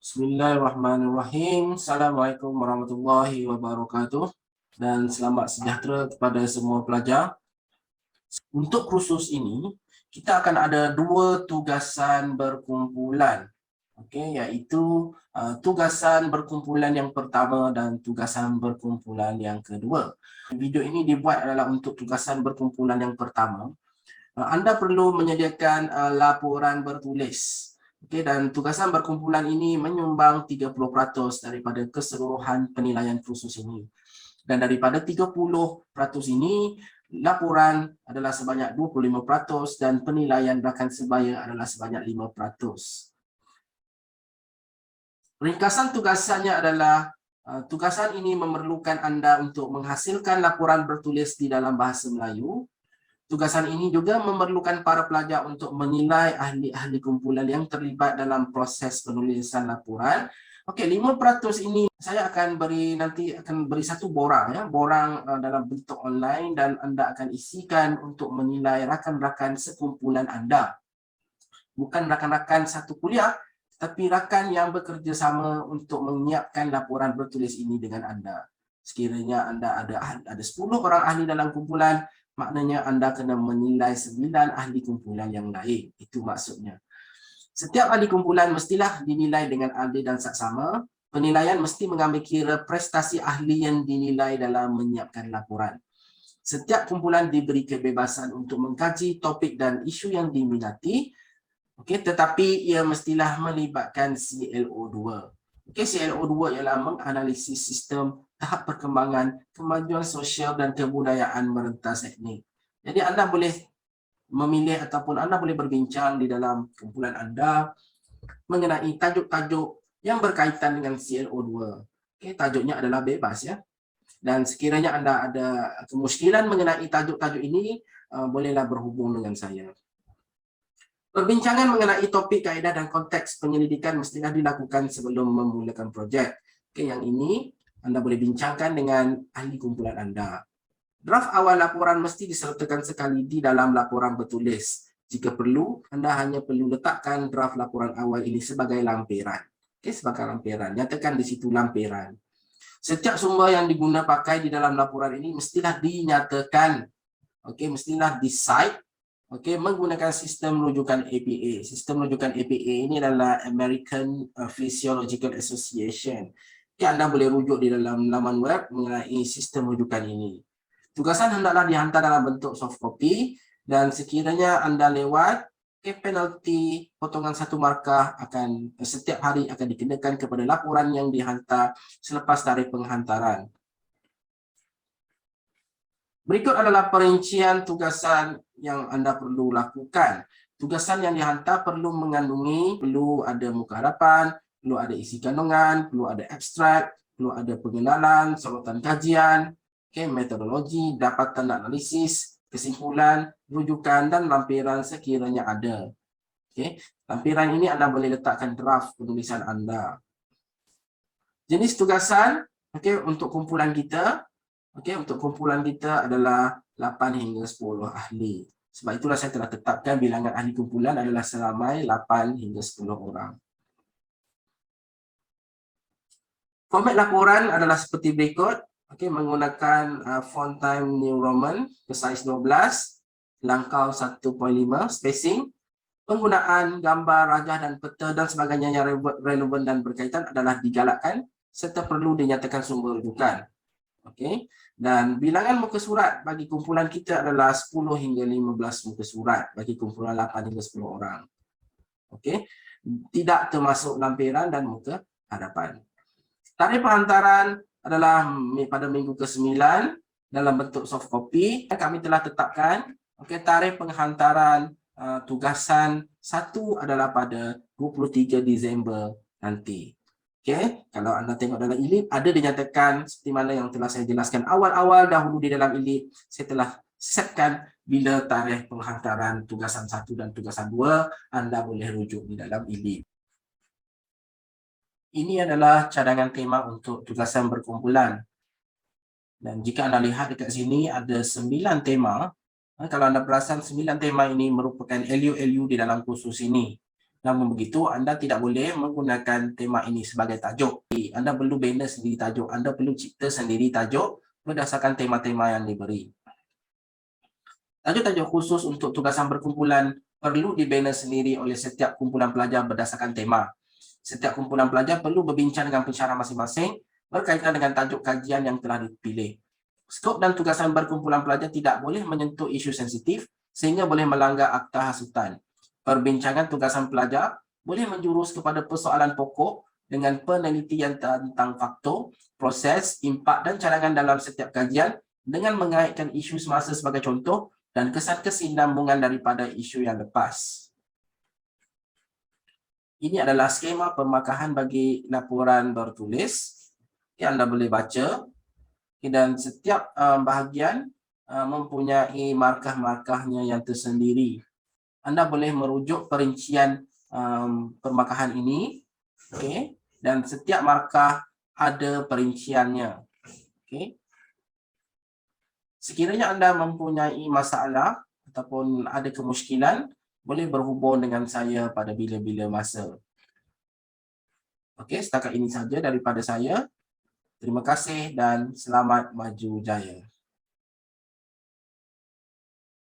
Bismillahirrahmanirrahim. Assalamualaikum warahmatullahi wabarakatuh. Dan selamat sejahtera kepada semua pelajar. Untuk kursus ini, kita akan ada dua tugasan berkumpulan. Okey, iaitu tugasan berkumpulan yang pertama dan tugasan berkumpulan yang kedua. Video ini dibuat adalah untuk tugasan berkumpulan yang pertama. Anda perlu menyediakan laporan bertulis. Okey, dan tugasan berkumpulan ini menyumbang 30% daripada keseluruhan penilaian kursus ini. Dan daripada 30% ini, laporan adalah sebanyak 25% dan penilaian rakan sebaya adalah sebanyak 5%. Ringkasan tugasannya adalah tugasan ini memerlukan anda untuk menghasilkan laporan bertulis di dalam bahasa Melayu. Tugasan ini juga memerlukan para pelajar untuk menilai ahli-ahli kumpulan yang terlibat dalam proses penulisan laporan. Okey, 5% ini saya akan beri satu borang dalam bentuk online dan anda akan isikan untuk menilai rakan-rakan sekumpulan anda. Bukan rakan-rakan satu kuliah, tapi rakan yang bekerja sama untuk menyiapkan laporan bertulis ini dengan anda. Sekiranya anda ada 10 orang ahli dalam kumpulan, maknanya anda kena menilai 9 ahli kumpulan yang lain. Itu maksudnya. Setiap ahli kumpulan mestilah dinilai dengan adil dan saksama. Penilaian mesti mengambil kira prestasi ahli yang dinilai dalam menyiapkan laporan. Setiap kumpulan diberi kebebasan untuk mengkaji topik dan isu yang diminati. Okey, tetapi ia mestilah melibatkan CLO2. Okey, CLO2 ialah menganalisis sistem, tahap perkembangan, kemajuan sosial dan kebudayaan merentas etnik. Jadi anda boleh memilih ataupun anda boleh berbincang di dalam kumpulan anda mengenai tajuk-tajuk yang berkaitan dengan CLO2. Okey, tajuknya adalah bebas ya. Dan sekiranya anda ada kemusykilan mengenai tajuk-tajuk ini, bolehlah berhubung dengan saya. Perbincangan mengenai topik, kaedah dan konteks penyelidikan mestilah dilakukan sebelum memulakan projek. Okey, yang ini anda boleh bincangkan dengan ahli kumpulan anda. Draft awal laporan mesti disertakan sekali di dalam laporan bertulis. Jika perlu, anda hanya perlu letakkan draft laporan awal ini sebagai lampiran. Okey, sebagai lampiran. Nyatakan di situ lampiran. Setiap sumber yang diguna pakai di dalam laporan ini mestilah dinyatakan. Okey, mestilah di-cite. Okey, menggunakan sistem rujukan APA. Sistem rujukan APA ini adalah American Physiological Association. Okay, anda boleh rujuk di dalam laman web mengenai sistem rujukan ini. Tugasan hendaklah dihantar dalam bentuk soft copy dan sekiranya anda lewat, penalti potongan 1 markah akan setiap hari akan dikenakan kepada laporan yang dihantar selepas tarikh penghantaran. Berikut adalah perincian tugasan yang anda perlu lakukan. Tugasan yang dihantar perlu ada muka hadapan, perlu ada isi kandungan, perlu ada abstrak, perlu ada pengenalan, sorotan kajian, metodologi, dapatan analisis, kesimpulan, rujukan dan lampiran sekiranya ada. Lampiran ini anda boleh letakkan draft penulisan anda. Jenis tugasan untuk kumpulan kita. Untuk kumpulan kita adalah 8 hingga 10 ahli. Sebab itulah saya telah tetapkan bilangan ahli kumpulan adalah seramai 8 hingga 10 orang. Format laporan adalah seperti berikut. Menggunakan font time New Roman ke saiz 12, langkau 1.5, spacing. Penggunaan gambar, rajah dan peta dan sebagainya yang relevan dan berkaitan adalah digalakkan serta perlu dinyatakan sumber rujukan. Okey, dan bilangan muka surat bagi kumpulan kita adalah 10 hingga 15 muka surat bagi kumpulan 8 hingga 10 orang. Okey, tidak termasuk lampiran dan muka hadapan. Tarikh penghantaran adalah pada minggu ke-9 dalam bentuk soft copy. Kami telah tetapkan tarikh penghantaran tugasan 1 adalah pada 23 Disember nanti. Okey, kalau anda tengok dalam ilip, ada dinyatakan seperti mana yang telah saya jelaskan awal-awal dahulu di dalam ilip. Saya telah setkan bila tarikh penghantaran tugasan 1 dan tugasan 2, anda boleh rujuk di dalam ilip. Ini adalah cadangan tema untuk tugasan berkumpulan. Dan jika anda lihat dekat sini, ada 9 tema. Kalau anda perasan, 9 tema ini merupakan LU-LU di dalam kursus ini. Namun begitu, Anda tidak boleh menggunakan tema ini sebagai tajuk. Anda perlu banner sendiri tajuk. Anda perlu cipta sendiri tajuk berdasarkan tema-tema yang diberi. Tajuk-tajuk khusus untuk tugasan berkumpulan perlu dibina sendiri oleh setiap kumpulan pelajar berdasarkan tema. Setiap kumpulan pelajar perlu berbincang dengan pensyarah masing-masing berkaitan dengan tajuk kajian yang telah dipilih. Skop dan tugasan berkumpulan pelajar tidak boleh menyentuh isu sensitif sehingga boleh melanggar akta hasutan. Perbincangan tugasan pelajar boleh menjurus kepada persoalan pokok dengan penelitian tentang faktor, proses, impak dan cadangan dalam setiap kajian dengan mengaitkan isu semasa sebagai contoh dan kesan kesinambungan daripada isu yang lepas. Ini adalah skema pemakahan bagi laporan bertulis yang Anda boleh baca, dan setiap bahagian mempunyai markah-markahnya yang tersendiri. Anda boleh merujuk perincian pemakahan ini, okay? Dan setiap markah ada perinciannya. Okay? Sekiranya Anda mempunyai masalah ataupun ada kemusykilan, boleh berhubung dengan saya pada bila-bila masa. Okey, setakat ini saja daripada saya. Terima kasih dan selamat maju jaya.